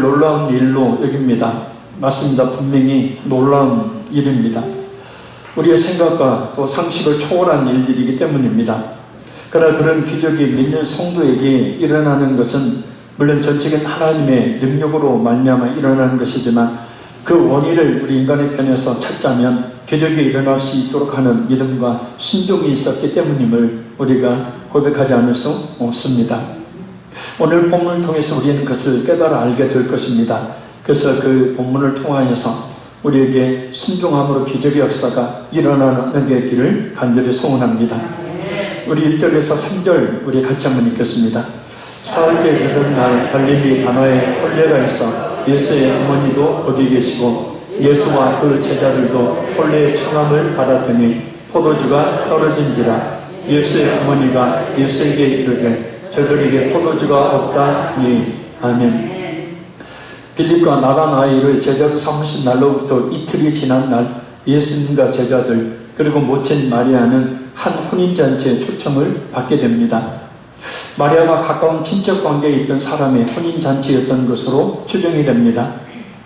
놀라운 일로 여깁니다. 맞습니다. 분명히 놀라운 일입니다. 우리의 생각과 또 상식을 초월한 일들이기 때문입니다. 그러나 그런 기적이 믿는 성도에게 일어나는 것은 물론 전적인 하나님의 능력으로 말미암아 일어나는 것이지만 그 원인을 우리 인간의 편에서 찾자면 기적이 일어날 수 있도록 하는 믿음과 순종이 있었기 때문임을 우리가 고백하지 않을 수 없습니다. 오늘 본문을 통해서 우리는 그것을 깨달아 알게 될 것입니다. 그래서 그 본문을 통하여서 우리에게 순종함으로 기적의 역사가 일어나는 게 길을 간절히 소원합니다. 우리 1절에서 3절 우리 같이 한번 읽겠습니다. 사흘째 되던 날 갈릴리 가나에 혼례가 있어 예수의 어머니도 거기 계시고 예수와 그 제자들도 혼례의 청함을 받았더니 포도주가 떨어진지라 예수의 어머니가 예수에게 이르되 저들에게 포도주가 없다니. 아멘. 빌립과 나다나엘을 제자로 삼으신 날로부터 이틀이 지난 날 예수님과 제자들 그리고 모친 마리아는 한 혼인잔치에 초청을 받게 됩니다. 마리아가 가까운 친척관계에 있던 사람의 혼인잔치였던 것으로 추정이 됩니다.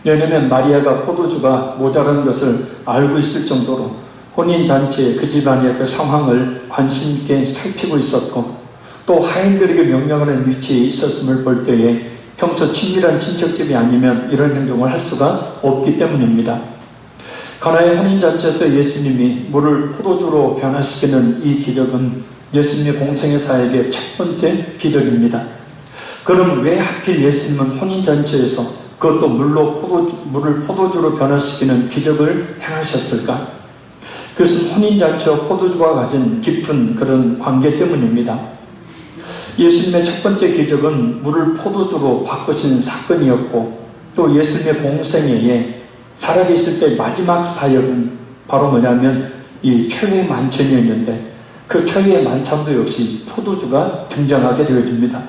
왜냐하면 마리아가 포도주가 모자란 것을 알고 있을 정도로 혼인잔치에 그 집안의 그 상황을 관심 있게 살피고 있었고 또 하인들에게 명령하는 위치에 있었음을 볼 때에 평소 친밀한 친척집이 아니면 이런 행동을 할 수가 없기 때문입니다. 가나의 혼인잔치에서 예수님이 물을 포도주로 변화시키는 이 기적은 예수님의 공생의 사역의 첫 번째 기적입니다. 그럼 왜 하필 예수님은 혼인잔치에서 그것도 물을 포도주로 변화시키는 기적을 행하셨을까? 그것은 혼인잔치와 포도주가 가진 깊은 그런 관계 때문입니다. 예수님의 첫 번째 기적은 물을 포도주로 바꾸신 사건이었고 또 예수님의 공생애에 살아계실 때 마지막 사역은 바로 뭐냐면 이 최후의 만찬이었는데 그 최후의 만찬도 역시 포도주가 등장하게 되어집니다.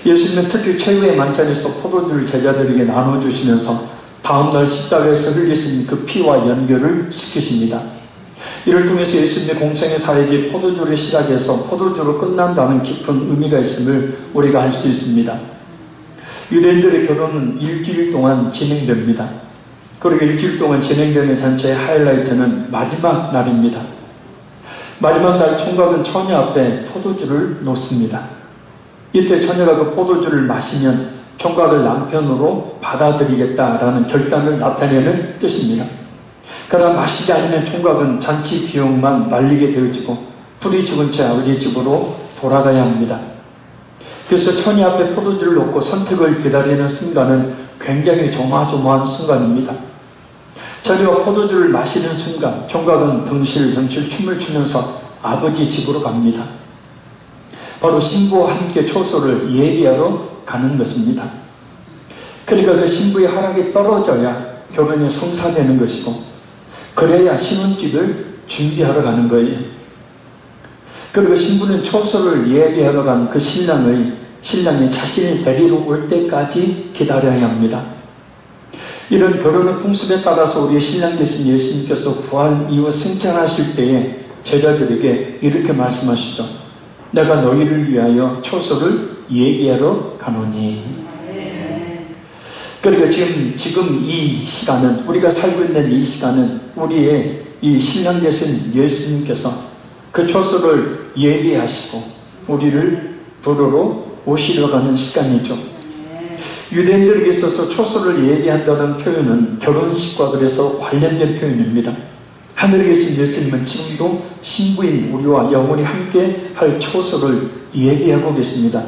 예수님은 특히 최후의 만찬에서 포도주를 제자들에게 나눠주시면서 다음날 십자가에서 흘리신 그 피와 연결을 시키십니다. 이를 통해서 예수님의 공생의 사역이 포도주를 시작해서 포도주로 끝난다는 깊은 의미가 있음을 우리가 알 수 있습니다. 유대인들의 결혼은 일주일 동안 진행됩니다. 그리고 일주일 동안 진행되는 잔치의 하이라이트는 마지막 날입니다. 마지막 날 총각은 처녀 앞에 포도주를 놓습니다. 이때 처녀가 그 포도주를 마시면 총각을 남편으로 받아들이겠다라는 결단을 나타내는 뜻입니다. 그러나 마시지 않으면 총각은 잔치 비용만 날리게 되어지고 불이 죽은 채 아버지 집으로 돌아가야 합니다. 그래서 처녀 앞에 포도주를 놓고 선택을 기다리는 순간은 굉장히 조마조마한 순간입니다. 처녀가 포도주를 마시는 순간 총각은 덩실덩실 춤을 추면서 아버지 집으로 갑니다. 바로 신부와 함께 초소를 예비하러 가는 것입니다. 그러니까 그 신부의 허락이 떨어져야 결혼이 성사되는 것이고 그래야 신혼집을 준비하러 가는 거예요. 그리고 신부는 초소를 예비하러 간 그 신랑이 자신을 데리러 올 때까지 기다려야 합니다. 이런 결혼의 풍습에 따라서 우리 신랑 되신 예수님께서 부활 이후 승천하실 때에 제자들에게 이렇게 말씀하시죠. 내가 너희를 위하여 초소를 예비하러 가노니. 그러니까 지금 이 시간은, 우리가 살고 있는 이 시간은 우리의 이 신랑 되신 예수님께서 그 초소를 예비하시고 우리를 부르러 오시려 가는 시간이죠. 유대인들에게 있어서 초소를 예비한다는 표현은 결혼식과 그래서 관련된 표현입니다. 하늘에 계신 예수님은 지금도 신부인 우리와 영원히 함께 할 초소를 예비하고 계십니다.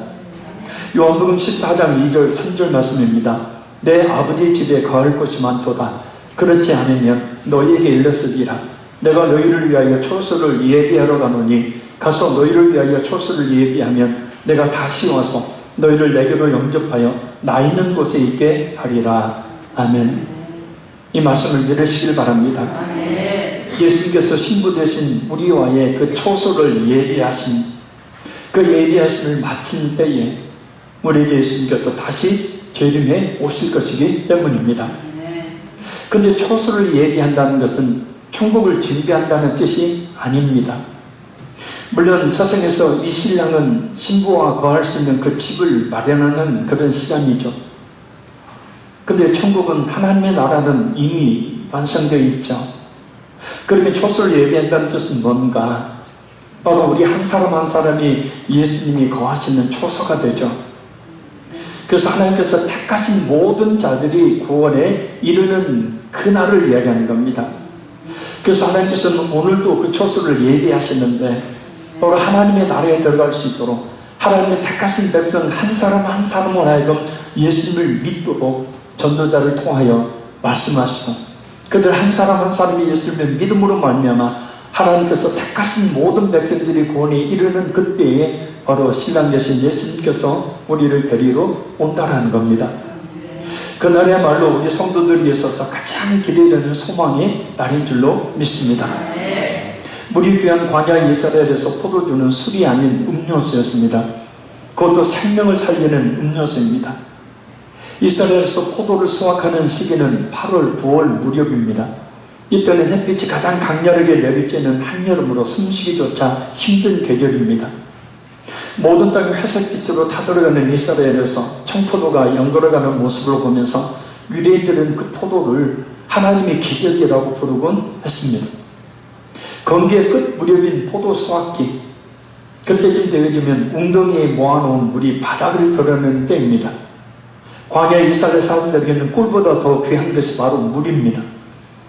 요한복음 14장 2절 3절 말씀입니다. 내 아버지 집에 거할 곳이 많도다. 그렇지 않으면 너희에게 일렀으리라. 내가 너희를 위하여 초소를 예비하러 가노니 가서 너희를 위하여 초소를 예비하면 내가 다시 와서 너희를 내게로 영접하여 나 있는 곳에 있게 하리라. 아멘. 이 말씀을 믿으시길 바랍니다. 아멘. 예수님께서 신부 되신 우리와의 그 초소를 예비하신 그 예비하심을 마친 때에 우리에게 예수님께서 다시 재림해 오실 것이기 때문입니다. 그런데 초소를 예비한다는 것은 천국을 준비한다는 뜻이 아닙니다. 물론 세상에서 이 신랑은 신부와 거할 수 있는 그 집을 마련하는 그런 시간이죠. 근데 천국은 하나님의 나라는 이미 완성되어 있죠. 그러면 초소를 예비한다는 뜻은 뭔가? 바로 우리 한 사람 한 사람이 예수님이 거하시는 초소가 되죠. 그래서 하나님께서 택하신 모든 자들이 구원에 이르는 그날을 이야기하는 겁니다. 그래서 하나님께서는 오늘도 그 초소를 예비하시는데 바로 하나님의 나라에 들어갈 수 있도록 하나님의 택하신 백성 한 사람 한 사람을 하여금 예수님을 믿도록 전도자를 통하여 말씀하시고 그들 한 사람 한 사람이 예수님을 믿음으로 말미암아 하나님께서 택하신 모든 백성들이 구원에 이르는 그때에 바로 신랑 되신 예수님께서 우리를 데리러 온다라는 겁니다. 그날이야말로 우리 성도들이 있어서 가장 기대되는 소망의 날인 줄로 믿습니다. 물이 귀한 광야 이스라엘에서 포도주는 술이 아닌 음료수였습니다. 그것도 생명을 살리는 음료수입니다. 이스라엘에서 포도를 수확하는 시기는 8월, 9월 무렵입니다. 이때는 햇빛이 가장 강렬하게 내리쬐는 한여름으로 숨쉬기조차 힘든 계절입니다. 모든 땅이 회색빛으로 타들어가는 이스라엘에서 청포도가 연걸어가는 모습을 보면서 유대인들은 그 포도를 하나님의 기적이라고 부르곤 했습니다. 건기의 끝 무렵인 포도 수확기, 그때쯤 되어지면 웅덩이에 모아놓은 물이 바닥을 드러내는 때입니다. 광야 이스라엘 사람들에게는 꿀보다 더 귀한 것이 바로 물입니다.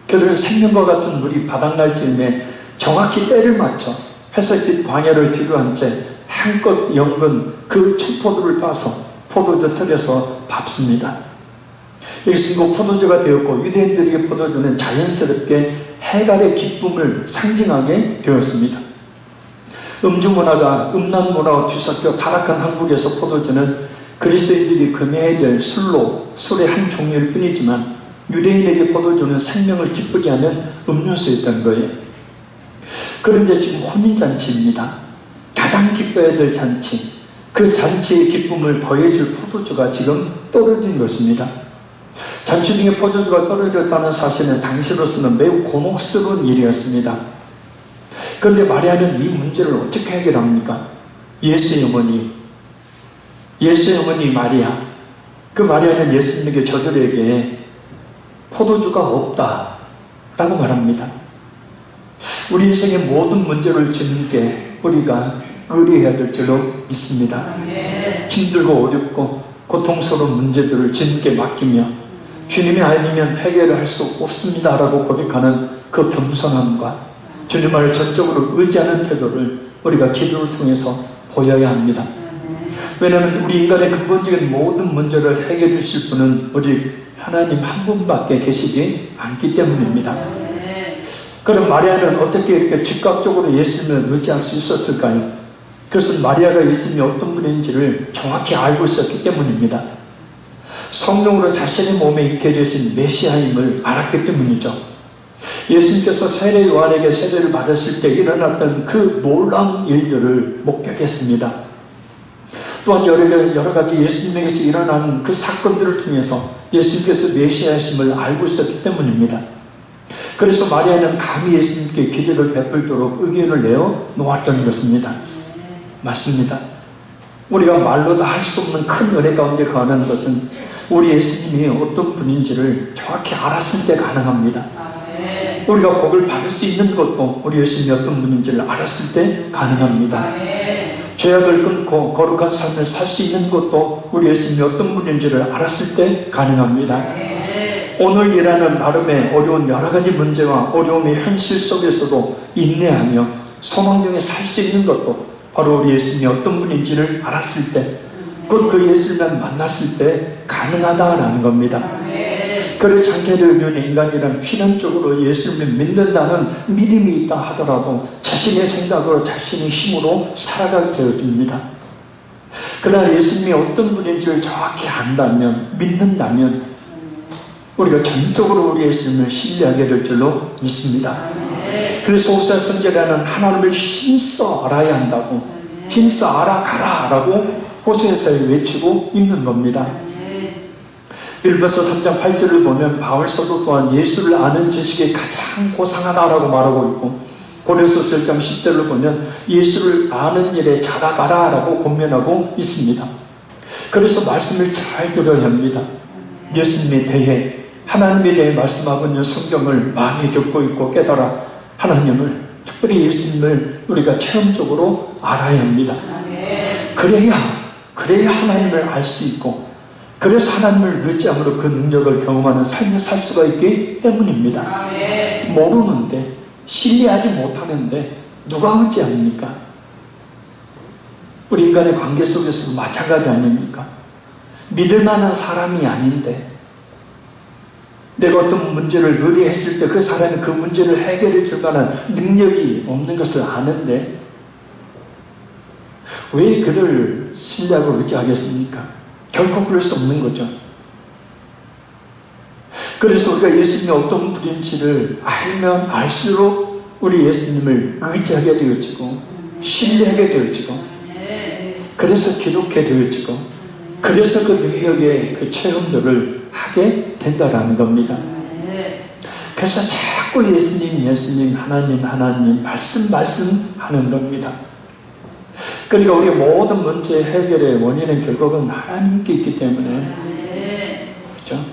그들은 생명과 같은 물이 바닥날 즈음에 정확히 때를 맞춰 회색빛 광야를 뒤로한 채 한껏 연근 그 청포도를 따서 포도주 틀에서 밟습니다. 여기서 포도주가 되었고 유대인들에게 포도주는 자연스럽게 해갈의 기쁨을 상징하게 되었습니다. 음주 문화가 음란 문화와 뒤섞여 타락한 한국에서 포도주는 그리스도인들이 금해야 될 술의 한 종류일 뿐이지만 유대인에게 포도주는 생명을 기쁘게 하는 음료수였던 거예요. 그런데 지금 혼인잔치입니다. 가장 기뻐야 될 잔치, 그 잔치의 기쁨을 더해줄 포도주가 지금 떨어진 것입니다. 잔치 중에 포도주가 떨어졌다는 사실은 당시로서는 매우 곤혹스러운 일이었습니다. 그런데 마리아는 이 문제를 어떻게 해결합니까? 예수의 어머니 마리아, 그 마리아는 예수님에게 저들에게 포도주가 없다 라고 말합니다. 우리 인생의 모든 문제를 주님께 우리가 의뢰해야 될 줄로 믿습니다. 힘들고 어렵고 고통스러운 문제들을 주님께 맡기며 주님이 아니면 해결을 할 수 없습니다 라고 고백하는 그 겸손함과 주님을 전적으로 의지하는 태도를 우리가 기도를 통해서 보여야 합니다. 왜냐하면 우리 인간의 근본적인 모든 문제를 해결해 주실 분은 오직 하나님 한 분밖에 계시지 않기 때문입니다. 그럼 마리아는 어떻게 이렇게 즉각적으로 예수님을 의지할 수 있었을까요? 그것은 마리아가 예수님이 어떤 분인지를 정확히 알고 있었기 때문입니다. 성령으로 자신의 몸에 있게 되신 메시아임을 알았기 때문이죠. 예수님께서 세례 요한에게 세례를 받으실 때 일어났던 그 놀라운 일들을 목격했습니다. 또한 여러 가지 예수님에게서 일어난 그 사건들을 통해서 예수님께서 메시아이심을 알고 있었기 때문입니다. 그래서 마리아는 감히 예수님께 기적을 베풀도록 의견을 내어 놓았던 것입니다. 맞습니다. 우리가 말로 다 할 수 없는 큰 은혜 가운데 거하는 것은 우리 예수님이 어떤 분인지를 정확히 알았을 때 가능합니다. 우리가 복을 받을 수 있는 것도 우리 예수님이 어떤 분인지를 알았을 때 가능합니다. 죄악을 끊고 거룩한 삶을 살 수 있는 것도 우리 예수님이 어떤 분인지를 알았을 때 가능합니다. 오늘이라는 나름의 어려운 여러 가지 문제와 어려움의 현실 속에서도 인내하며 소망 중에 살 수 있는 것도 바로 우리 예수님이 어떤 분인지를 알았을 때, 곧 그 예수님을 만났을 때 가능하다라는 겁니다. 그를 장애를 이루는 인간이란 필연적으로 예수님을 믿는다는 믿음이 있다 하더라도 자신의 생각으로 자신의 힘으로 살아가게 되어집니다. 그러나 예수님이 어떤 분인지를 정확히 안다면, 믿는다면 우리가 전적으로 우리 예수님을 신뢰하게 될 줄로 믿습니다. 그래서 호세 선지자는 하나님을 힘써 알아야 한다고, 힘써 알아가라 라고 호세에서 외치고 있는 겁니다. 빌립보서 3장 8절을 보면 바울서도 또한 예수를 아는 지식이 가장 고상하다라고 말하고 있고, 고린도서 1장 10절을 보면 예수를 아는 일에 자라가라 라고 권면하고 있습니다. 그래서 말씀을 잘 들어야 합니다. 예수님에 대해 하나님에 대해 말씀하고 있는 성경을 많이 듣고 있고 깨달아 하나님을, 특별히 예수님을 우리가 체험적으로 알아야 합니다. 그래야 하나님을 알 수 있고, 그래서 하나님을 의지함으로 그 능력을 경험하는 삶을 살 수가 있기 때문입니다. 모르는데, 신뢰하지 못하는데 누가 의지합니까? 우리 인간의 관계 속에서도 마찬가지 아닙니까? 믿을 만한 사람이 아닌데, 내가 어떤 문제를 의뢰했을 때 그 사람이 그 문제를 해결해 줄 만한 능력이 없는 것을 아는데 왜 그를 신뢰하고 의지하겠습니까? 결코 그럴 수 없는 거죠. 그래서 우리가 예수님이 어떤 분인지를 알면 알수록 우리 예수님을 의지하게 되어지고, 신뢰하게 되어지고, 그래서 기록해 되어지고, 그래서 그 능력의 그 체험들을 하게 된다라는 겁니다. 그래서 자꾸 예수님, 하나님 말씀하는 겁니다. 그러니까 우리 모든 문제 해결의 원인은 결국은 하나님께 있기 때문에, 그렇죠?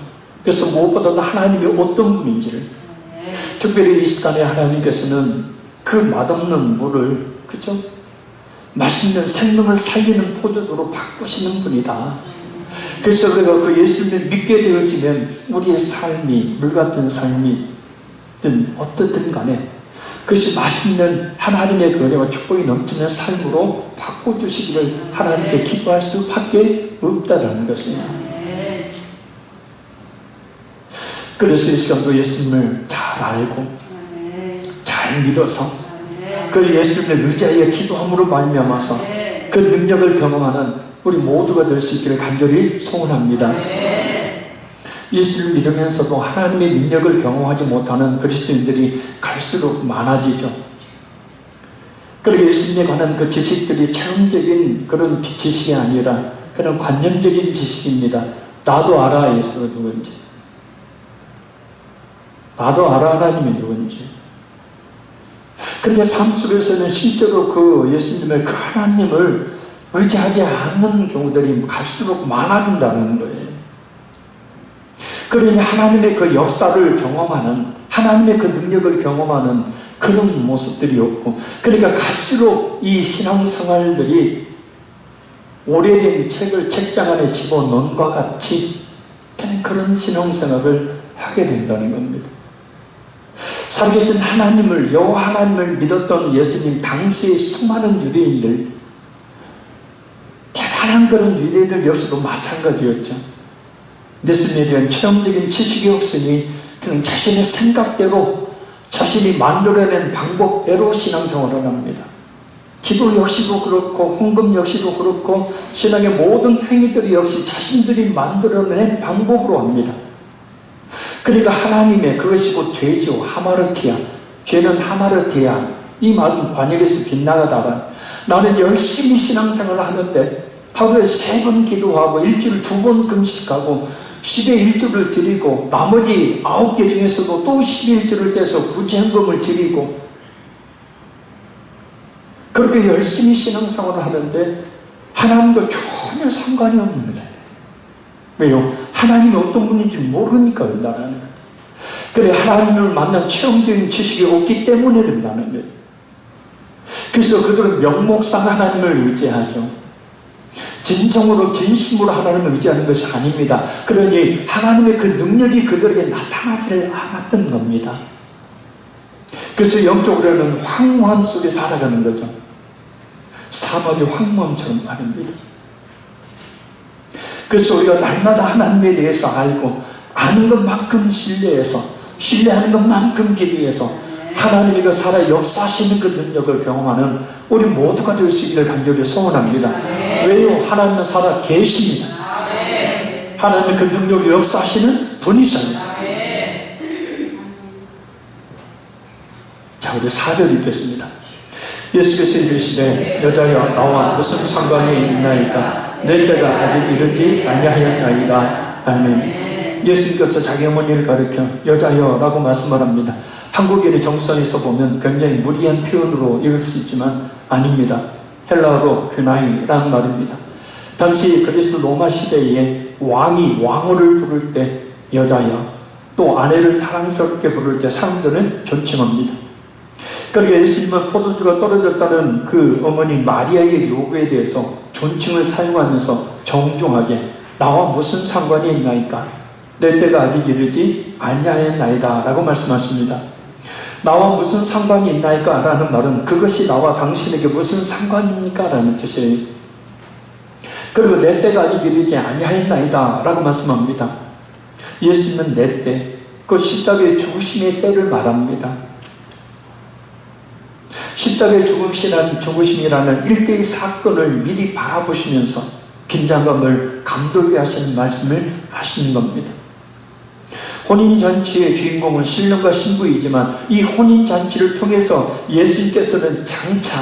그래서 무엇보다도 하나님이 어떤 분인지를, 특별히 이 시간에 하나님께서는 그 맛없는 물을, 그렇죠? 맛있는 생명을 살리는 포도주로 바꾸시는 분이다. 그래서 우리가 그 예수님을 믿게 되어지면 우리의 삶이, 물같은 삶이든 어떻든 간에 그것이 맛있는 하나님의 그 은혜와 축복이 넘치는 삶으로 바꿔주시기를 하나님께 기도할 수밖에 없다라는 것입니다. 그래서 이 시간도 예수님을 잘 알고 잘 믿어서 그 예수님을 의지하여 기도함으로 말미암아서 그 능력을 경험하는 우리 모두가 될 수 있기를 간절히 소원합니다. 예수를 믿으면서도 하나님의 능력을 경험하지 못하는 그리스도인들이 갈수록 많아지죠. 그리고 예수님에 관한 그 지식들이 체험적인 그런 지식이 아니라 그런 관념적인 지식입니다. 나도 알아, 예수가 누군지. 나도 알아, 하나님이 누군지. 근데 삶 속에서는 실제로 그 예수님의 그 하나님을 의지하지 않는 경우들이 갈수록 많아진다는 거예요. 그러니 하나님의 그 역사를 경험하는, 하나님의 그 능력을 경험하는 그런 모습들이 없고, 그러니까 갈수록 이 신앙생활들이 오래된 책을 책장 안에 집어넣은 것 같이 그런 신앙생활을 하게 된다는 겁니다. 살아계신 하나님을, 여호와 하나님을 믿었던 예수님 당시의 수많은 유대인들, 대단한 그런 유대인들 역시도 마찬가지였죠. 예수님에 대한 체험적인 지식이 없으니 그냥 자신의 생각대로, 자신이 만들어낸 방법대로 신앙생활을 합니다. 기도 역시도 그렇고, 헌금 역시도 그렇고, 신앙의 모든 행위들이 역시 자신들이 만들어낸 방법으로 합니다. 그러니까 하나님의 그것이 곧 죄죠. 하마르티아. 죄는 하마르티아. 이 말은 관역에서 빗나가다가 나는 열심히 신앙생활을 하는데 하루에 3번 기도하고 일주일 2번 금식하고 10의 1조를 드리고 나머지 9개 중에서도 또 10의 1조를 떼서 구제헌금을 드리고 그렇게 열심히 신앙생활을 하는데 하나님과 전혀 상관이 없는 거예요. 왜요? 하나님이 어떤 분인지 모르니까 그런다는 거예요. 그래, 하나님을 만난 체험적인 지식이 없기 때문에 그런다는 거예요. 그래서 그들은 명목상 하나님을 의지하죠. 진정으로 진심으로 하나님을 의지하는 것이 아닙니다. 그러니 하나님의 그 능력이 그들에게 나타나지를 않았던 겁니다. 그래서 영적으로는 황무함 속에 살아가는 거죠. 사막의 황무함처럼 말입니다. 그래서 우리가 날마다 하나님에 대해서 알고 아는 것만큼 신뢰하는 것만큼 기도해서 하나님이 그 살아 역사하시는 그 능력을 경험하는 우리 모두가 될 수 있기를 간절히 소원합니다. 왜요? 하나님은 살아 계십니다. 하나님은 그 능력을 역사하시는 분이십니다. 자, 우리 4절 읽겠습니다. 예수께서 이르시되 여자여 나와 무슨 상관이 있나이까? 내 때가 아직 이르지 아니하였나이다. 아멘. 예수님께서 자기 어머니를 가리켜 여자여 라고 말씀을 합니다. 한국인의 정서에서 보면 굉장히 무리한 표현으로 읽을 수 있지만 아닙니다. 헬라어로 그나이라는 말입니다. 당시 그리스 로마 시대에 왕이 왕후를 부를 때 여자야, 또 아내를 사랑스럽게 부를 때 사람들은 존칭합니다. 그러니까 예수님은 포도주가 떨어졌다는 그 어머니 마리아의 요구에 대해서 존칭을 사용하면서 정중하게 나와 무슨 상관이 있나이까? 내 때가 아직 이르지 아니하였나이다 라고 말씀하십니다. 나와 무슨 상관이 있나이까? 라는 말은 그것이 나와 당신에게 무슨 상관입니까? 라는 뜻이에요. 그리고 내 때가 아직 이르지 아니하였나이다 라고 말씀합니다. 예수님은 내 때, 그 십자가의 죽으심의 때를 말합니다. 십자가의 죽으심이라는 일대의 사건을 미리 바라보시면서 긴장감을 감돌게 하시는 말씀을 하시는 겁니다. 혼인잔치의 주인공은 신랑과 신부이지만 이 혼인잔치를 통해서 예수님께서는 장차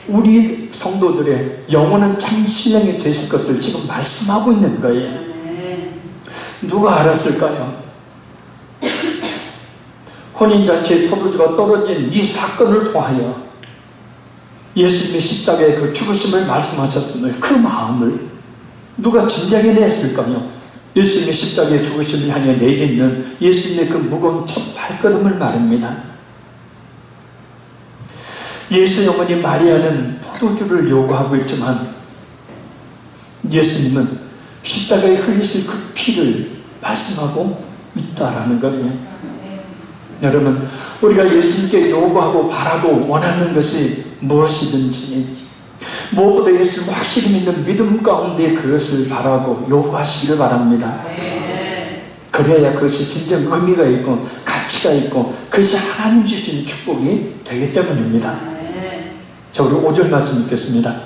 우리 성도들의 영원한 참 신랑이 되실 것을 지금 말씀하고 있는 거예요. 누가 알았을까요? 혼인잔치의 포도주가 떨어진 이 사건을 통하여 예수님의 십자가의 그 죽으심을 말씀하셨음을, 그 마음을 누가 진작에냈을까요? 예수님의 십자가의 죽으심을 향해 내딛는 예수님의 그 무거운 첫 발걸음을 말합니다. 예수의 어머니 마리아는 포도주를 요구하고 있지만 예수님은 십자가에 흘리실 그 피를 말씀하고 있다라는 거예요. 여러분, 우리가 예수님께 요구하고 바라고 원하는 것이 무엇이든지 무엇보다 예수님을 확실히 믿는 믿음 가운데 그것을 바라고 요구하시기를 바랍니다. 그래야 그것이 진정 의미가 있고 가치가 있고 그것이 하나님 주신 축복이 되기 때문입니다. 자, 우리 5절 말씀 읽겠습니다.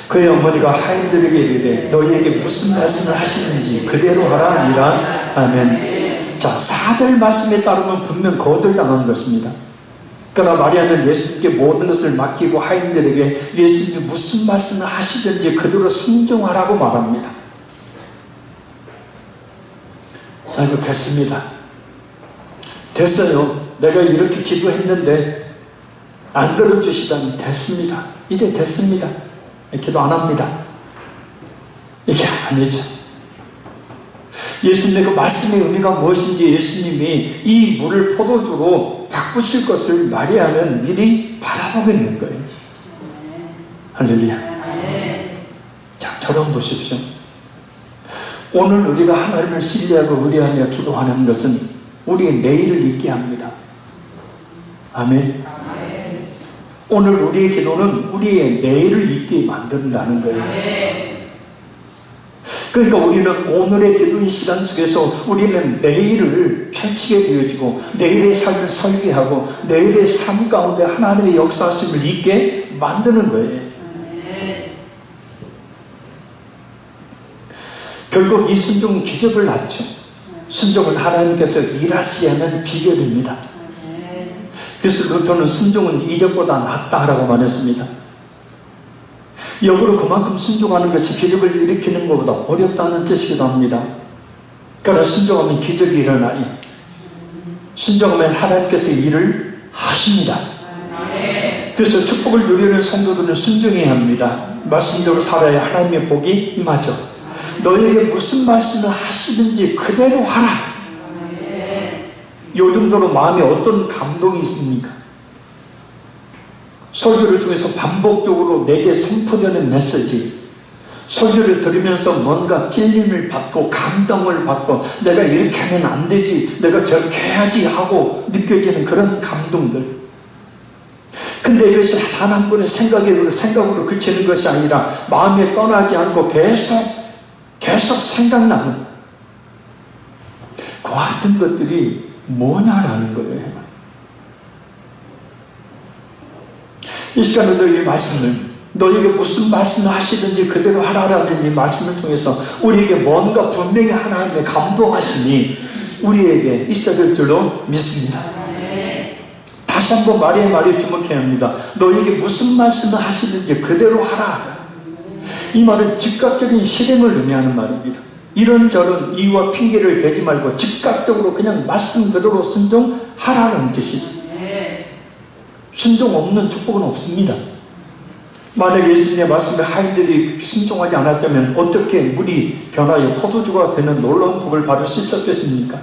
그의 어머니가 하인들에게 이르되 너희에게 무슨 말씀을 하시는지 그대로 하라 하니라. 아멘. 자, 4절 말씀에 따르면 분명 거절당한 것입니다. 그러나 마리아는 예수님께 모든 것을 맡기고 하인들에게 예수님이 무슨 말씀을 하시든지 그대로 순종하라고 말합니다. 아이고, 됐습니다. 됐어요. 내가 이렇게 기도했는데 안 들어주시다니 됐습니다. 이제 됐습니다. 기도 안 합니다. 이게 아니죠. 예수님의 그 말씀의 의미가 무엇인지 예수님이 이 물을 포도주로 바꾸실 것을 마리아는 미리 바라보고 있는 거예요. 할렐루야. 자, 저런 보십시오. 오늘 우리가 하나님을 신뢰하고 의뢰하며 기도하는 것은 우리의 내일을 잊게 합니다. 아멘. 오늘 우리의 기도는 우리의 내일을 잊게 만든다는 거예요. 그러니까 우리는 오늘의 기도의 시간 속에서 우리는 내일을 펼치게 되어지고 내일의 삶을 설계하고 내일의 삶 가운데 하나님의 역사하심을 잊게 만드는 거예요. 결국 이 순종은 기적을 낳죠. 순종은 하나님께서 일하시게 하는 비결입니다. 그래서 루터는 순종은 이적보다 낫다라고 말했습니다. 역으로 그만큼 순종하는 것이 기적을 일으키는 것보다 어렵다는 뜻이기도 합니다. 그러나 순종하면 기적이 일어나요. 순종하면 하나님께서 일을 하십니다. 그래서 축복을 누리는 성도들은 순종해야 합니다. 말씀대로 살아야 하나님의 복이 임하죠. 너희에게 무슨 말씀을 하시든지 그대로 하라. 이 정도로 마음에 어떤 감동이 있습니까? 설교를 통해서 반복적으로 내게 선포되는 메시지, 설교를 들으면서 뭔가 찔림을 받고 감동을 받고 내가 이렇게 하면 안 되지, 내가 저렇게 해야지 하고 느껴지는 그런 감동들. 근데 이것이 단 한 번의 생각으로 그치는 것이 아니라 마음에 떠나지 않고 계속 생각나는 그 같은 것들이 뭐냐라는 거예요. 이 시간에 너희 말씀을, 너희에게 무슨 말씀을 하시든지 그대로 하라라는 이 말씀을 통해서 우리에게 뭔가 분명히 하나님의 감동하심이 우리에게 있어야 될 줄로 믿습니다. 다시 한번 마리아의 말에 주목해야 합니다. 너희에게 무슨 말씀을 하시든지 그대로 하라. 이 말은 즉각적인 실행을 의미하는 말입니다. 이런저런 이유와 핑계를 대지 말고 즉각적으로 그냥 말씀 그대로 순종하라는 뜻이죠. 순종 없는 축복은 없습니다. 만약 예수님의 말씀에 하인들이 순종하지 않았다면 어떻게 물이 변하여 포도주가 되는 놀라운 복을 받을 수 있었겠습니까?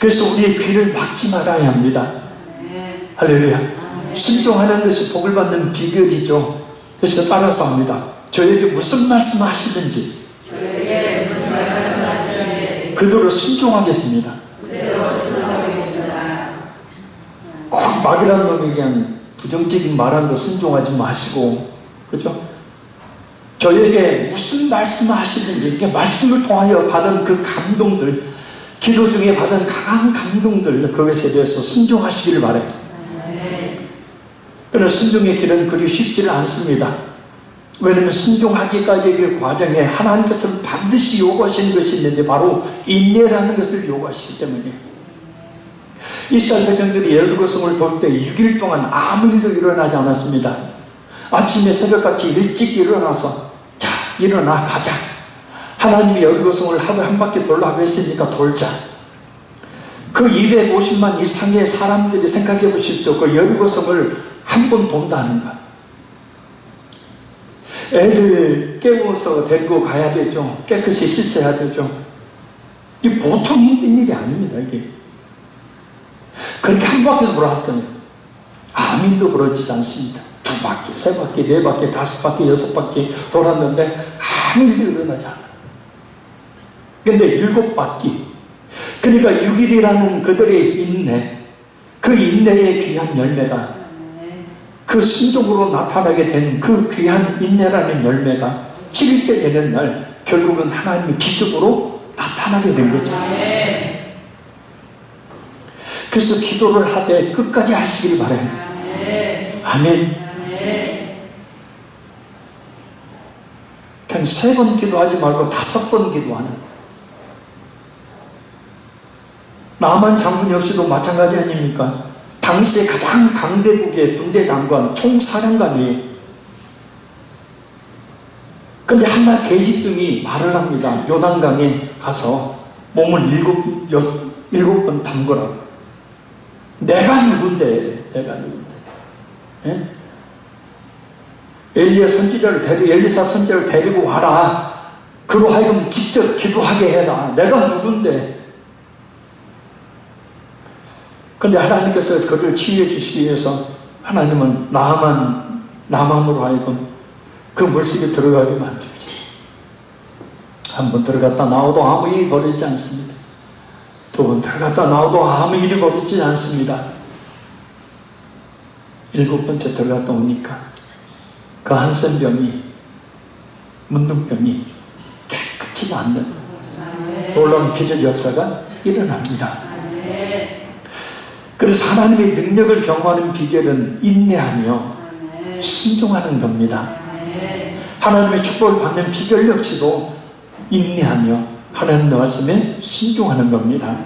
그래서 우리의 귀를 막지 말아야 합니다. 할렐루야. 순종하는 것이 복을 받는 비결이죠. 그래서 따라서 합니다. 저에게 무슨 말씀 하시든지 그대로 순종하겠습니다. 꼭 막이라는 놈에 그냥 부정적인 말한 거 순종하지 마시고, 그죠? 저에게 무슨 말씀 하시든지, 이게 말씀을 통하여 받은 그 감동들, 기도 중에 받은 강한 감동들, 그것에 대해서 순종하시기를 바라요. 그러나 순종의 길은 그리 쉽지는 않습니다. 왜냐하면 순종하기까지의 그 과정에 하나님께서 반드시 요구하시는 것이 있는데 바로 인내라는 것을 요구하시기 때문에 이스라엘 백성들이 여리고성을 돌 때 6일 동안 아무 일도 일어나지 않았습니다. 아침에 새벽같이 일찍 일어나서 자 일어나 가자. 하나님이 여리고성을 하루 한 바퀴 돌라고 했으니까 돌자. 그 250만 이상의 사람들이 생각해 보십시오. 그 여리고성을 한 번 돈다는 것. 애들 깨워서 데리고 가야 되죠. 깨끗이 씻어야 되죠. 이 보통 힘든 일이 아닙니다. 이게 그렇게 한 바퀴 돌았어요. 아무 일도 벌어지지 않습니다. 2바퀴, 3바퀴, 4바퀴, 5바퀴, 6바퀴 돌았는데 아무 일도 일어나지 않아요. 근데 7바퀴, 그러니까 6일이라는 그들의 인내, 그 인내의 귀한 열매가, 그 순종으로 나타나게 된 그 귀한 인내라는 열매가 7일째 되는 날 결국은 하나님의 기적으로 나타나게 된 거죠. 그래서 기도를 하되 끝까지 하시길 바라요. 아멘. 그냥 3번 기도하지 말고 5번 기도하는. 나만 장군 역시도 마찬가지 아닙니까? 당시에 가장 강대국의 군대 장관, 총사령관이. 근데 한날 계집등이 말을 합니다. 요단강에 가서 몸을 7번 담그라고. 내가 누군데? 내가 누군데? 예? 엘리사 선지자를 데리고 와라. 그로 하여금 직접 기도하게 해라. 내가 누군데? 근데 하나님께서 그를 치유해 주시기 위해서 하나님은 나만으로 하여금 그 물속에 들어가게 만들죠. 한번 들어갔다 나와도 아무 일이 벌어지지 않습니다. 2번 들어갔다 나와도 아무 일이 벌어지지 않습니다. 7번째 들어갔다 오니까 그 한센병이, 문둥병이 깨끗이 낫는 놀라운 기적 역사가 일어납니다. 그래서 하나님의 능력을 경험하는 비결은 인내하며 순종하는 겁니다. 하나님의 축복을 받는 비결 역시도 인내하며 하나님의 말씀에 순종하는 겁니다.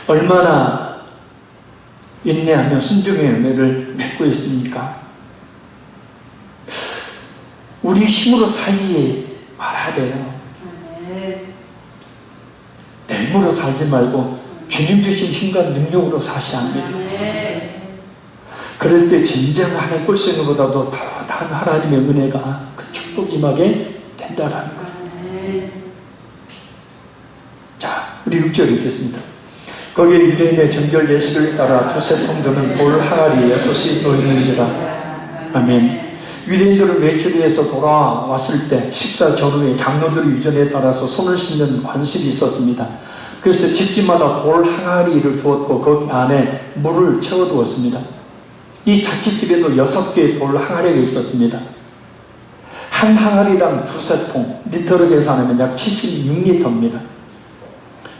얼마나 인내하며 순종의 열매를 맺고 있습니까? 우리 힘으로 살지 말아야 돼요. 내 힘으로 살지 말고 주님 주신 힘과 능력으로 사셔야 합니다. 그럴 때 진정 하나님 꿀성보다도 더한 하나님의 은혜가 그 축복이 임하게 된다라는 거예요. 자, 우리 6절 읽겠습니다. 거기에 유대인의 정결 예식을 따라 2-3통 드는 돌 항아리 6이 놓이는지라. 아멘. 유대인들은 매출에서 돌아왔을 때 식사 전후에 장로들의 유전에 따라서 손을 씻는 관습이 있었습니다. 그래서 집집마다 돌 항아리를 두었고 거기 안에 물을 채워두었습니다. 이 자칫집에도 6개의 돌 항아리가 있었습니다. 한 항아리당 2-3통, 리터로 계산하면 약 76리터입니다.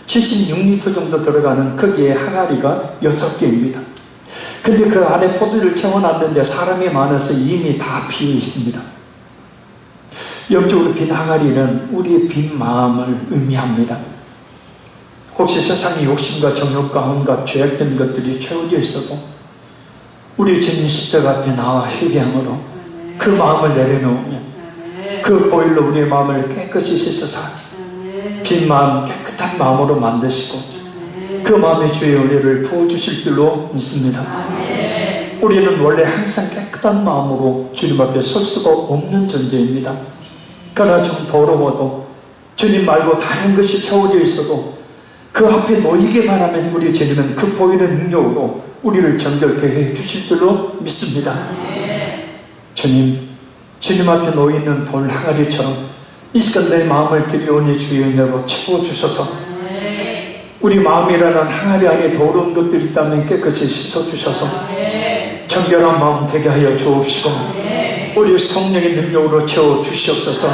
76리터 정도 들어가는 크기의 항아리가 6개입니다. 근데 그 안에 포도를 채워놨는데 사람이 많아서 이미 다 비어 있습니다. 영적으로 빈 항아리는 우리의 빈 마음을 의미합니다. 혹시 세상의 욕심과 정욕과 온갖 죄악된 것들이 채워져 있어도 우리 주님 십자가 앞에 나와 회개함으로 그 마음을 내려놓으면 그 보혈로 우리의 마음을 깨끗이 씻어서 빈 마음 깨끗한 마음으로 만드시고 그 마음에 주의 은혜를 부어주실 줄로 믿습니다. 우리는 원래 항상 깨끗한 마음으로 주님 앞에 설 수가 없는 존재입니다. 그러나 좀 더러워도 주님 말고 다른 것이 채워져 있어도 그 앞에 놓이기만 하면 우리 주님은 그 보이는 능력으로 우리를 정결케 해 주실 줄로 믿습니다. 주님 앞에 놓이는 돌 항아리처럼 이 시간 내 마음을 들여오니 주의 은혜로 채워주셔서 우리 마음이라는 항아리 안에 더러운 것들이 있다면 깨끗이 씻어주셔서 정결한 마음 되게 하여 주옵시고 우리 성령의 능력으로 채워주시옵소서.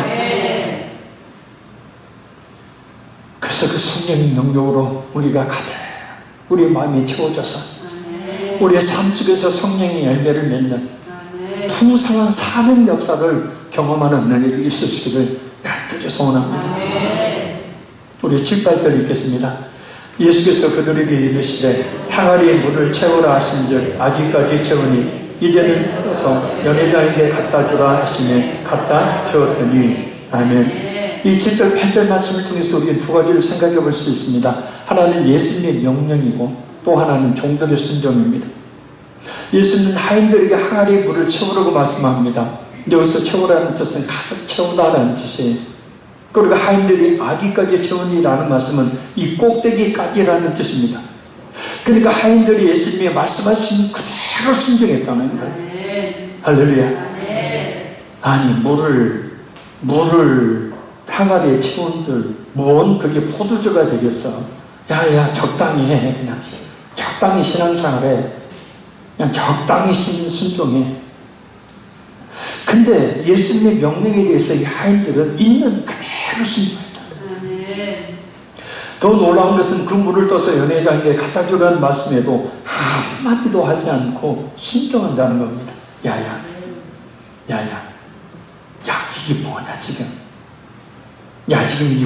그래서 그 성령의 능력으로 우리가 가득 우리 마음이 채워져서 우리의 삶 속에서 성령의 열매를 맺는 풍성한 사는 역사를 경험하는 은혜를 있으시기를 간절히 소원합니다. 우리 7, 8절 읽겠습니다. 예수께서 그들에게 이르시되 항아리에 물을 채우라 하신즉 아직까지 채우니 이제는 떠서 연회장에게 갖다 주라 하시매 갖다 주었더니 아멘. 이 7절 8절 말씀을 통해서 우리 두 가지를 생각해 볼 수 있습니다. 하나는 예수님의 명령이고 또 하나는 종들의 순종입니다. 예수님은 하인들에게 항아리에 물을 채우라고 말씀합니다. 여기서 채우라는 뜻은 가득 채우다라는 뜻이에요. 그리고 하인들이 아기까지 채우니라는 말씀은 이 꼭대기까지라는 뜻입니다. 그러니까 하인들이 예수님이 말씀하신 그대로 순종했다는 거예요. 할렐루야. 아니 물을 항아리에 채운들 뭔 그게 포도주가 되겠어. 야야 적당히 해. 그냥 적당히 신앙생활해. 그냥 적당히 순종해. 근데 예수님의 명령에 대해서 이 하인들은 있는 그대로 순종했다. 더 놀라운 것은 그 물을 떠서 연회장에게 갖다 주라는 말씀에도 한마디도 하지 않고 순종한다는 겁니다. 야야 이게 뭐냐 지금. 야 지금 이게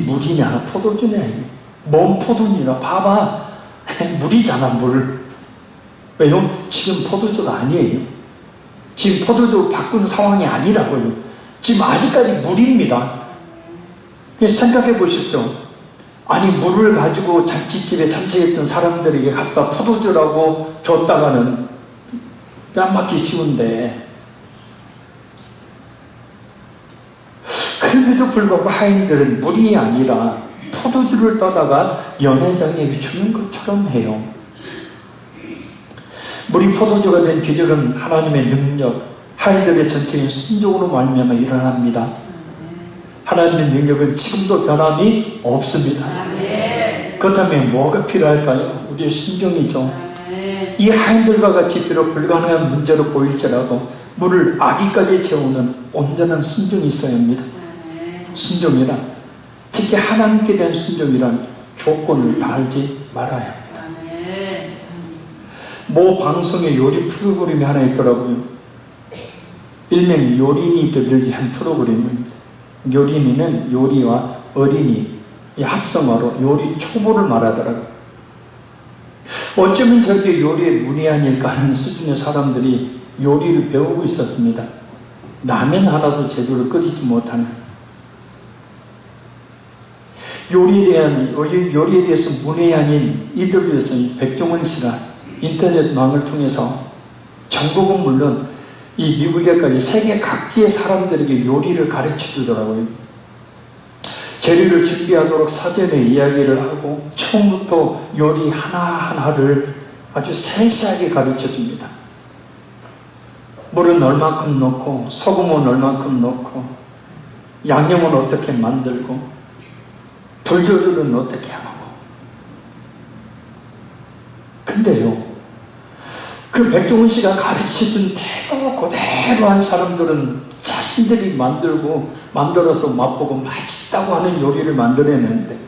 물이냐 포도주냐 이게. 뭔 포도주냐 봐봐. 물이잖아 물. 왜요? 지금 포도주가 아니에요. 지금 포도주 바꾼 상황이 아니라고요. 지금 아직까지 물입니다. 생각해 보십시오. 아니 물을 가지고 잔치집에 참석했던 사람들에게 갖다 포도주라고 줬다가는 뺨 맞기 쉬운데 그럼에도 불구하고 하인들은 물이 아니라 포도주를 떠다가 연회장에 주는 것처럼 해요. 물이 포도주가 된 기적은 하나님의 능력, 하인들의 전적인 순종으로 말미암아 일어납니다. 하나님의 능력은 지금도 변함이 없습니다. 그렇다면 뭐가 필요할까요? 우리의 순종이죠. 이 하인들과 같이 비록 불가능한 문제로 보일지라도 물을 아기까지 채우는 온전한 순종이 있어야 합니다. 순종이란 특히 하나님께 대한 순종이란 조건을 달지 말아야 합니다. 모 방송의 요리 프로그램이 하나 있더라고요. 일명 요린이들을 위한 프로그램입니다. 요린이는 요리와 어린이 이 합성어로 요리 초보를 말하더라고요. 어쩌면 저렇게 요리에 문외한일까 하는 수준의 사람들이 요리를 배우고 있었습니다. 라면 하나도 제대로 끓이지 못하는 요리에 대해서 문외한인 이들을 위해서 백종원 씨가 인터넷망을 통해서 전국은 물론 이 미국에까지 세계 각지의 사람들에게 요리를 가르쳐 주더라고요. 재료를 준비하도록 사전에 이야기를 하고 처음부터 요리 하나하나를 아주 세세하게 가르쳐 줍니다. 물은 얼만큼 넣고 소금은 얼만큼 넣고 양념은 어떻게 만들고 불 조절은 어떻게 하고. 근데요 그 백종원 씨가 가르쳐준 대로 그대로 한 사람들은 자신들이 만들어서 맛보고 맛있다고 하는 요리를 만들어내는데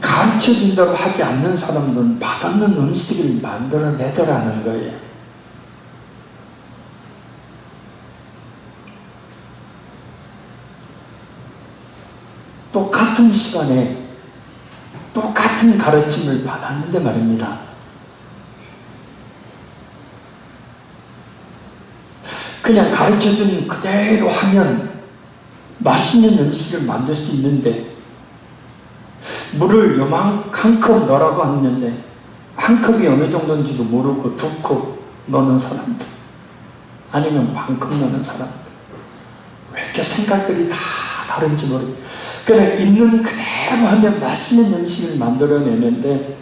가르쳐준 대로 하지 않는 사람들은 맛없는 음식을 만들어내더라는 거예요. 똑같은 시간에 똑같은 가르침을 받았는데 말입니다. 그냥 가르쳐준 그대로 하면 맛있는 음식을 만들 수 있는데 물을 요만큼 넣으라고 했는데 한 컵이 어느 정도인지도 모르고 2컵 넣는 사람들, 아니면 반컵 넣는 사람들, 왜 이렇게 생각들이 다 다른지 모르겠어요. 그냥 있는 그대로 하면 맛있는 음식을 만들어내는데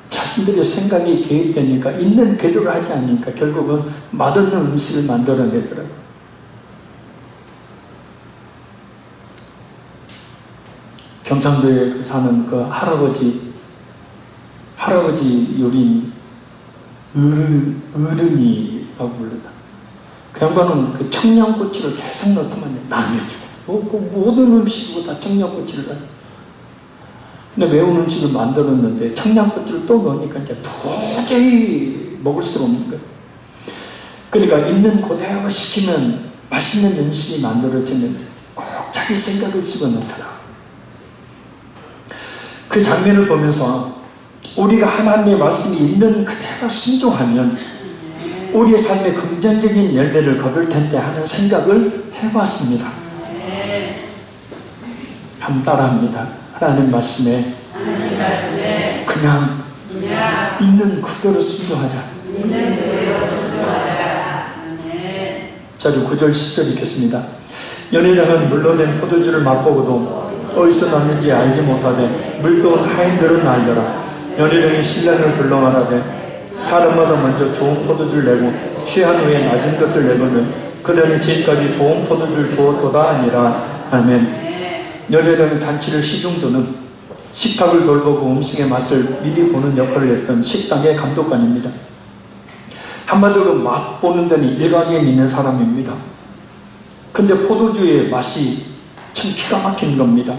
자신들의 생각이 개입되니까 있는 그대로 하지 않으니까 결국은 맛없는 음식을 만들어내더라고요. 경상도에 사는 그 할아버지 요리인 어른이라고 부르다. 그 양반은 그 청양고추를 계속 넣더만 나뉘어지고 모든 음식이고 다 청양고추를 넣어요. 근데 매운 음식을 만들었는데 청양고추를 또 넣으니까 이제 도저히 먹을 수가 없는 거예요. 그러니까 있는 그대로 시키면 맛있는 음식이 만들어지는데 꼭 자기 생각을 집어넣더라. 그 장면을 보면서 우리가 하나님의 말씀이 있는 그대로 순종하면 우리의 삶에 긍정적인 열매를 거둘 텐데 하는 생각을 해봤습니다. 한번 따라합니다. 하나님 말씀에 그냥 있는 그대로 순종하자. 자, 9절 10절 읽겠습니다. 연회장은 물러낸 포도주를 맛보고도 어디서 났는지 알지 못하되 물도온 하인들은 알더라. 연회장이 신랑을 불러 말하되 사람마다 먼저 좋은 포도주를 내고 취한 후에 낮은 것을 내거든 그들은 지금까지 좋은 포도주를 두었도다 아니라. 아멘. 연회장은 잔치를 시중두는 식탁을 돌보고 음식의 맛을 미리 보는 역할을 했던 식당의 감독관입니다. 한마디로 맛보는 데는 일각에 있는 사람입니다. 근데 포도주의 맛이 참 기가 막힌 겁니다.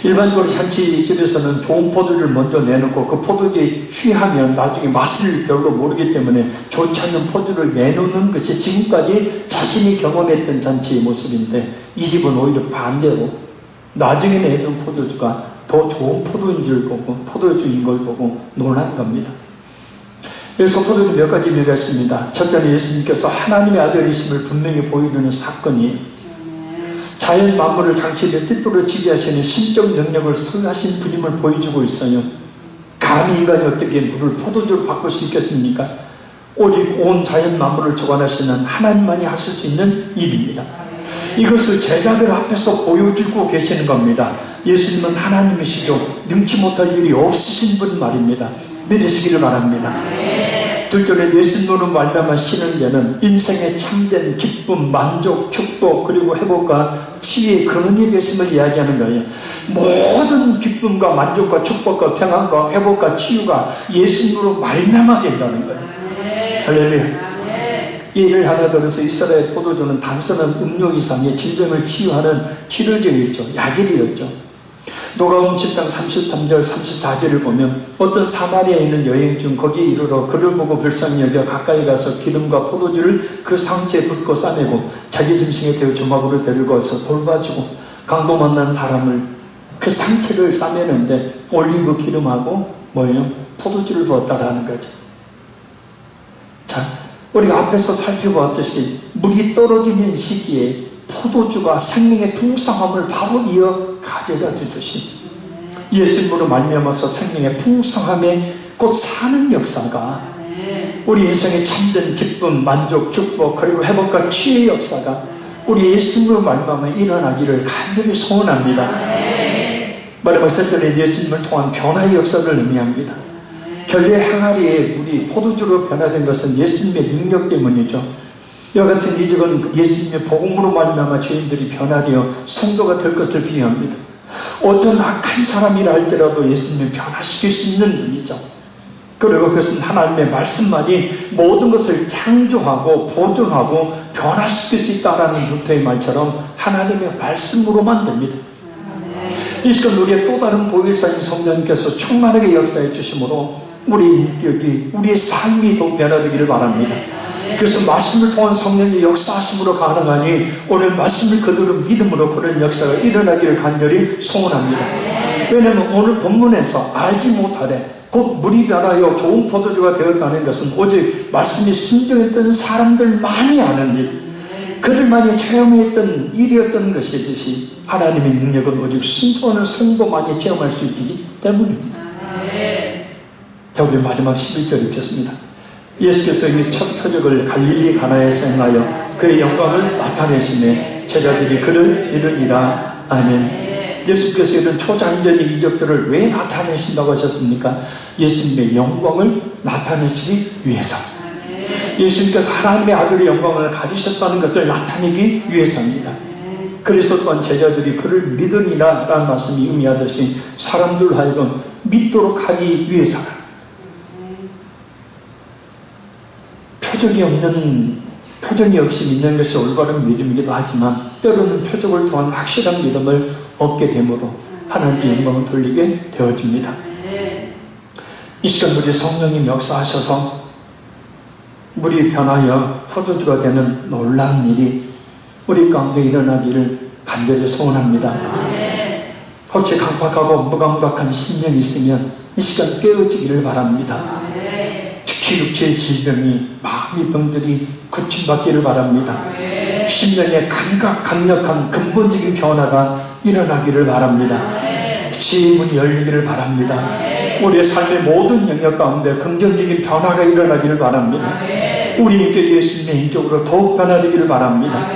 일반적으로 잔치집에서는 좋은 포도주를 먼저 내놓고 그 포도주에 취하면 나중에 맛을 별로 모르기 때문에 좋지 않은 포도주를 내놓는 것이 지금까지 자신이 경험했던 잔치의 모습인데 이 집은 오히려 반대로 나중에 내놓은 포도주가 더 좋은 포도인 줄 보고 포도주인 걸 보고 놀란 겁니다. 여기서 포도주 몇 가지 의미가 있습니다. 첫째는 예수님께서 하나님의 아들이심을 분명히 보여주는 사건이에요. 자연 만물을 장치를 뜻대로 지배하시는 신적 능력을 소유하신 분임을 보여주고 있어요. 감히 인간이 어떻게 물을 포도주로 바꿀 수 있겠습니까? 오직 온 자연 만물을 주관하시는 하나님만이 하실 수 있는 일입니다. 이것을 제자들 앞에서 보여주고 계시는 겁니다. 예수님은 하나님이시죠. 능치 못할 일이 없으신 분 말입니다. 믿으시기를 바랍니다. 둘째는 예수님으로 말미암아시는 데는 인생의 참된 기쁨, 만족, 축복 그리고 회복과 치유의 근원이 되심을 이야기하는 거예요. 모든 기쁨과 만족과 축복과 평안과 회복과 치유가 예수님으로 말미암아 된다는 거예요. 할렐루야. 예를 하나 들어서 이스라엘 포도주는 단순한 음료 이상의 질병을 치유하는 치료제였죠. 약일이었죠. 누가복음 7장 33절 34절을 보면 어떤 사마리아에 있는 여행 중 거기에 이르러 그를 보고 불쌍히 여겨 가까이 가서 기름과 포도주를 그 상체에 붓고 싸매고 자기 짐승에 대어 조막으로 데리고 와서 돌봐주고 강도 만난 사람을 그 상체를 싸매는데 올리브 기름하고 뭐예요? 포도주를 부었다라는 거죠. 자, 우리가 앞에서 살펴보았듯이 물이 떨어지는 시기에 포도주가 생명의 풍성함을 바로 이어 가져다 주듯이 예수님으로 말미암아서 생명의 풍성함에 곧 사는 역사가 우리 인생의 참된 기쁨, 만족, 축복 그리고 회복과 치유의 역사가 우리 예수님으로 말미암아 일어나기를 간절히 소원합니다. 마지막 설전에 예수님을 통한 변화의 역사를 의미합니다. 결례 항아리에 물이 포도주로 변화된 것은 예수님의 능력 때문이죠. 이와 같은 이적은 예수님의 복음으로 말미암아 죄인들이 변화되어 성도가 될 것을 비유합니다. 어떤 악한 사람이라 할지라도 예수님을 변화시킬 수 있는 분이죠. 그리고 그것은 하나님의 말씀만이 모든 것을 창조하고 보존하고 변화시킬 수 있다는 루터의 말처럼 하나님의 말씀으로만 됩니다. 이 시간 우리의 또 다른 보혜사인 성령님께서 충만하게 역사해 주심으로 우리의 인격이, 우리의 삶이 더 변화되기를 바랍니다. 그래서 말씀을 통한 성령의 역사하심으로 가능하니 오늘 말씀을 거두는 믿음으로 그런 역사가 일어나기를 간절히 소원합니다. 왜냐하면 오늘 본문에서 알지 못하되 곧 물이 변하여 좋은 포도주가 되었다는 것은 오직 말씀이 순종했던 사람들만이 아는 일, 그들만이 체험했던 일이었던 것이듯이 하나님의 능력은 오직 순종하는 성도만이 체험할 수 있기 때문입니다. 여기 마지막 11절에 있겠습니다. 예수께서 이 첫 표적을 갈릴리 가나에서 행하여 그의 영광을 나타내시매 제자들이 그를 믿으니라. 아멘. 예수께서 이런 초자연적인 이적들을 왜 나타내신다고 하셨습니까? 예수님의 영광을 나타내시기 위해서. 예수님께서 하나님의 아들의 영광을 가지셨다는 것을 나타내기 위해서입니다. 그래서 또한 제자들이 그를 믿으니라 라는 말씀이 의미하듯이 사람들 하여금 믿도록 하기 위해서. 표정이 없이 믿는 것이 올바른 믿음이기도 하지만 때로는 표적을 통한 확실한 믿음을 얻게 되므로 하나님의 영광을 돌리게 되어집니다. 이 시간 우리 성령님 역사하셔서 물이 변하여 포도주가 되는 놀라운 일이 우리 가운데 일어나기를 간절히 소원합니다. 혹시 강박하고 무감각한 심령이 있으면 이 시간 깨어지기를 바랍니다. 특히 육체의 질병이 마음의 병들이 고침받기를 바랍니다. 심령의 강력한 근본적인 변화가 일어나기를 바랍니다. 지혜의 문이 열리기를 바랍니다. 우리의 삶의 모든 영역 가운데 긍정적인 변화가 일어나기를 바랍니다. 우리 인격 예수님의 인격으로 더욱 변화되기를 바랍니다.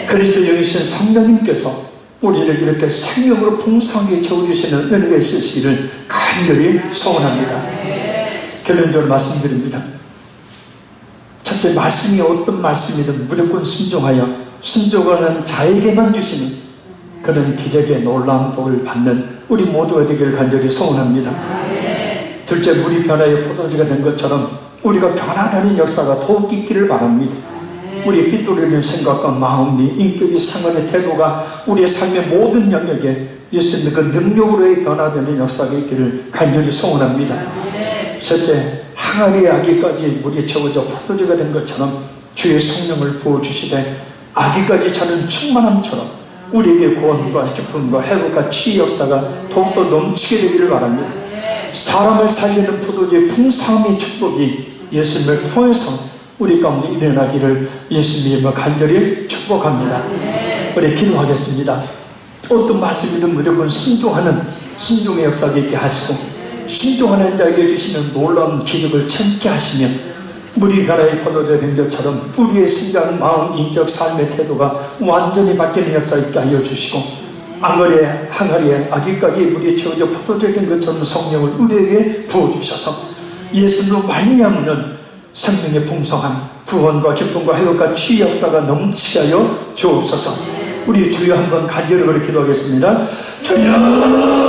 그리스도 영이신 성령님께서 우리를 이렇게 생명으로 풍성하게 채워주시는 은혜가 있으시기를 간절히 소원합니다. 결론적으로 말씀드립니다. 첫째, 말씀이 어떤 말씀이든 무조건 순종하여 순종하는 자에게만 주시는 그런 기적의 놀라운 복을 받는 우리 모두가 되기를 간절히 소원합니다. 둘째, 물이 변하여 포도주가 된 것처럼 우리가 변화되는 역사가 더욱 있기를 바랍니다. 우리의 삐뚤어진 생각과 마음이, 인격이, 생활의 태도가 우리의 삶의 모든 영역에 예수님의 그 능력으로의 변화되는 역사가 있기를 간절히 소원합니다. 셋째, 항아리의 아기까지 물이 채워져 포도주가 된 것처럼 주의 성령을 부어주시되 아기까지 차는 충만함처럼 우리에게 구원과 기쁨과 회복과 치유 역사가 더욱더 넘치게 되기를 바랍니다. 사람을 살리는 포도주의 풍성함의 축복이 예수님을 통해서 우리 가운데 일어나기를 예수님을 간절히 축복합니다. 우리 기도하겠습니다. 어떤 말씀이든 무조건 순종하는 순종의 역사가 있게 하시고 순종하는 자에게 주시는 놀라운 기적을 참게 하시며 물이 변화의 포도주가 된 것처럼 우리의 심장, 마음, 인격, 삶의 태도가 완전히 바뀌는 역사 있게 하여 주시고 항아리에 아기까지 물이 채워져 포도주가 된 것처럼 성령을 우리에게 부어주셔서 예수님으로 말미암는 생명의 풍성함, 구원과 기쁨과 회복과 치유 역사가 넘치게 하여 주옵소서. 우리 주여 한번 간절히 기도하겠습니다. 주여